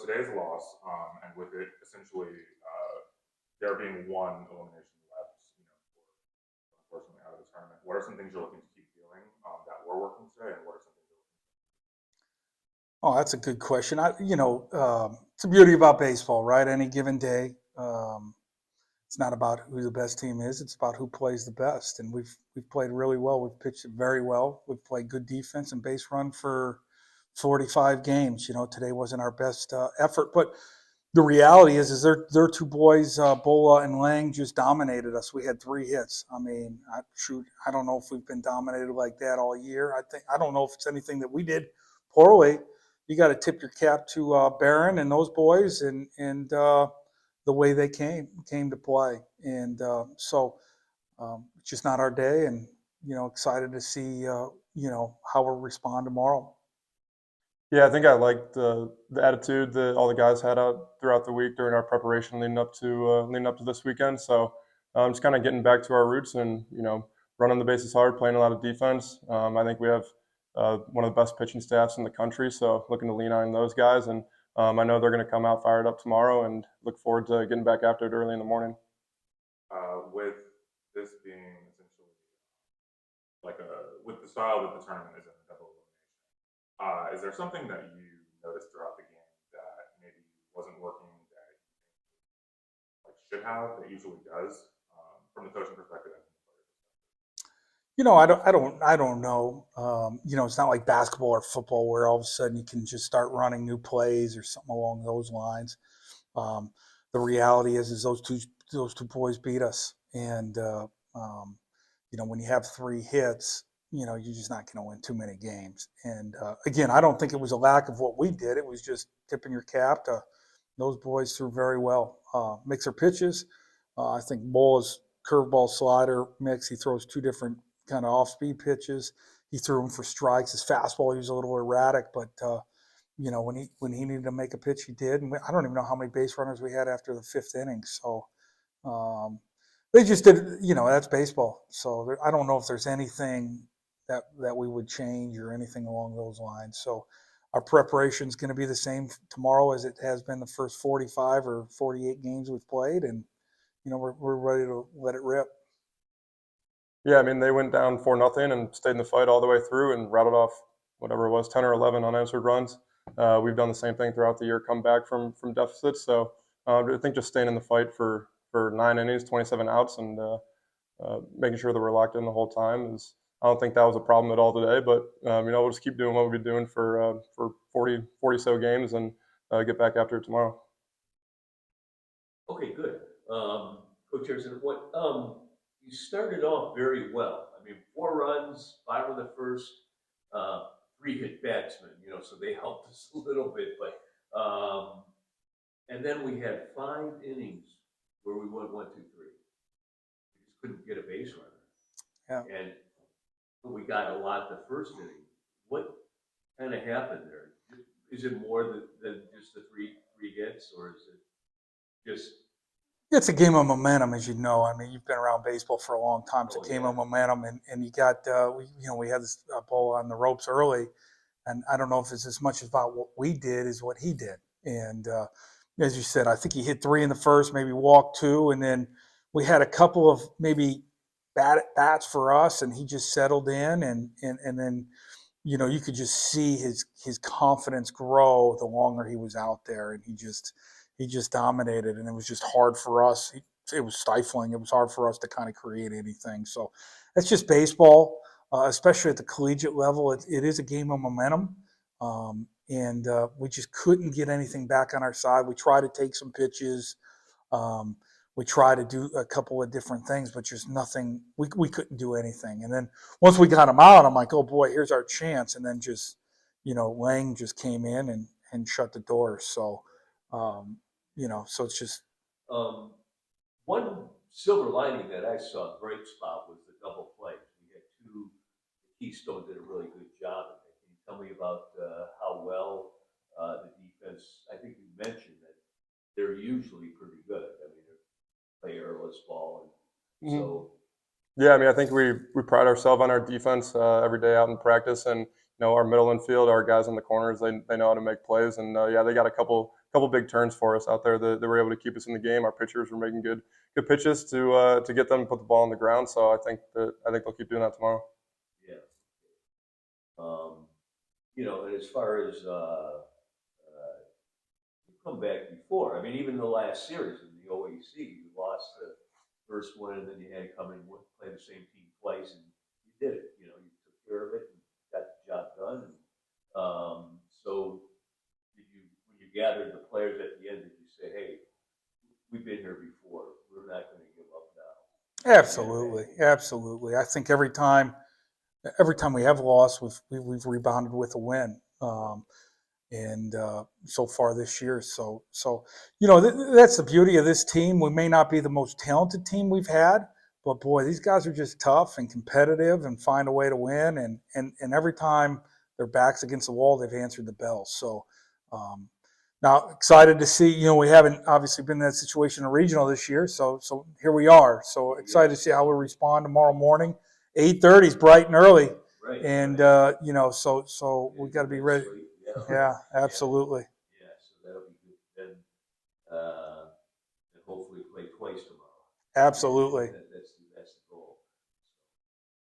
today's loss, and with it essentially there being one elimination left, unfortunately out of the tournament, what are some things you're looking to keep doing that were working today, and what are some things you're looking Oh, that's a good question. It's the beauty about baseball, right? Any given day, it's not about who the best team is; it's about who plays the best. And we've played really well. We've pitched very well. We've played good defense and base run for 45 games. Today wasn't our best effort, but the reality is their two boys, Bola and Lang, just dominated us. We had 3 hits. I mean, I don't know if we've been dominated like that all year. I don't know if it's anything that we did poorly. You got to tip your cap to Barron and those boys and the way they came to play. And it's just not our day. And excited to see how we'll respond tomorrow. Yeah, I think I liked the attitude that all the guys had out throughout the week during our preparation leading up to this weekend. So just kind of getting back to our roots and running the bases hard, playing a lot of defense. I think we have one of the best pitching staffs in the country, so looking to lean on those guys. And I know they're going to come out fired up tomorrow, and look forward to getting back after it early in the morning. with this being essentially with the style that the tournament is in a double elimination, is there something that you noticed throughout the game that maybe wasn't working that should have that usually does from the coaching perspective? I don't know. It's not like basketball or football where all of a sudden you can just start running new plays or something along those lines. The reality is those two boys beat us, and when you have 3 hits, you're just not going to win too many games. And again, I don't think it was a lack of what we did. It was just tipping your cap to those boys threw very well. Mixer pitches. I think Bola's curveball slider mix. He throws 2 different kind of off-speed pitches. He threw them for strikes. His fastball, he was a little erratic, but when he needed to make a pitch, he did. And I don't even know how many base runners we had after the 5th inning. So they just did. That's baseball. So I don't know if there's anything that we would change or anything along those lines. So our preparation is going to be the same tomorrow as it has been the first 45 or 48 games we've played, and we're ready to let it rip. Yeah, I mean, they went down 4-0 and stayed in the fight all the way through and rattled off whatever it was, 10 or 11 unanswered runs. We've done the same thing throughout the year, come back from deficits. So I think just staying in the fight for 9 innings, 27 outs, and making sure that we're locked in the whole time is. I don't think that was a problem at all today, but we'll just keep doing what we've been doing for 40 so games and get back after it tomorrow. Okay, good. Coach Harrison, you started off very well. I mean, 4 runs, 5 in the first, 3 hit batsmen, so they helped us a little bit. But and then we had 5 innings where we went 1, 2, 3. We just couldn't get a base runner. Yeah. And we got a lot the first inning. What kind of happened there? Is it more than just the three hits, or is it just? It's a game of momentum, as you know. I mean, you've been around baseball for a long time. It's a game of momentum, and you got we had this ball on the ropes early, and I don't know if it's as much about what we did as what he did. And as you said, I think he hit 3 in the first, maybe walked 2, and then we had a couple of maybe bad at bats for us, and he just settled in, and then you could just see his confidence grow the longer he was out there, and he just dominated, and it was just hard for us. It was stifling. It was hard for us to kind of create anything. So that's just baseball, especially at the collegiate level. It is a game of momentum, and we just couldn't get anything back on our side. We tried to take some pitches. We tried to do a couple of different things, but just nothing. We couldn't do anything. And then once we got him out, I'm like, oh boy, here's our chance. And then just, Lang just came in and shut the door. So, so it's just. One silver lining that I saw, bright spot, was the double plays. We had 2. Keystone did a really good job of it. Can you tell me about how well the defense? I think you mentioned that they're usually pretty good. I mean, they play airless ball, and so. Yeah, I mean, I think we pride ourselves on our defense every day out in practice, and our middle infield, our guys in the corners, they know how to make plays. And yeah, they got a couple big turns for us out there that were able to keep us in the game. Our pitchers were making good pitches to get them to put the ball on the ground. So I think they'll keep doing that tomorrow. Yeah. And as far as you come back before, I mean, even the last series in the OAC, you lost the first one, and then you had to come in and play the same team twice, and you did it. You took care of it and got the job done. And, so, when you gathered the players at the end, did you say, "Hey, we've been here before. We're not going to give up now"? Absolutely, absolutely. I think every time we have lost, we've rebounded with a win. And so far this year. So that's the beauty of this team. We may not be the most talented team we've had, but boy, these guys are just tough and competitive and find a way to win. And every time their back's against the wall, they've answered the bell. So now excited to see. We haven't obviously been in that situation in regional this year. So here we are. So excited to see how we respond tomorrow morning. 8:30 is bright and early. Right. And so we got to be ready. Yeah, absolutely. Yeah, so that'll be good. Then, and hopefully play twice tomorrow. Absolutely. That's the goal.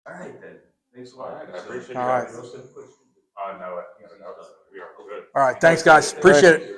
All right, then. Thanks a lot. All right, I appreciate All right. you guys. No, we are good. All right, thanks, guys. Appreciate it.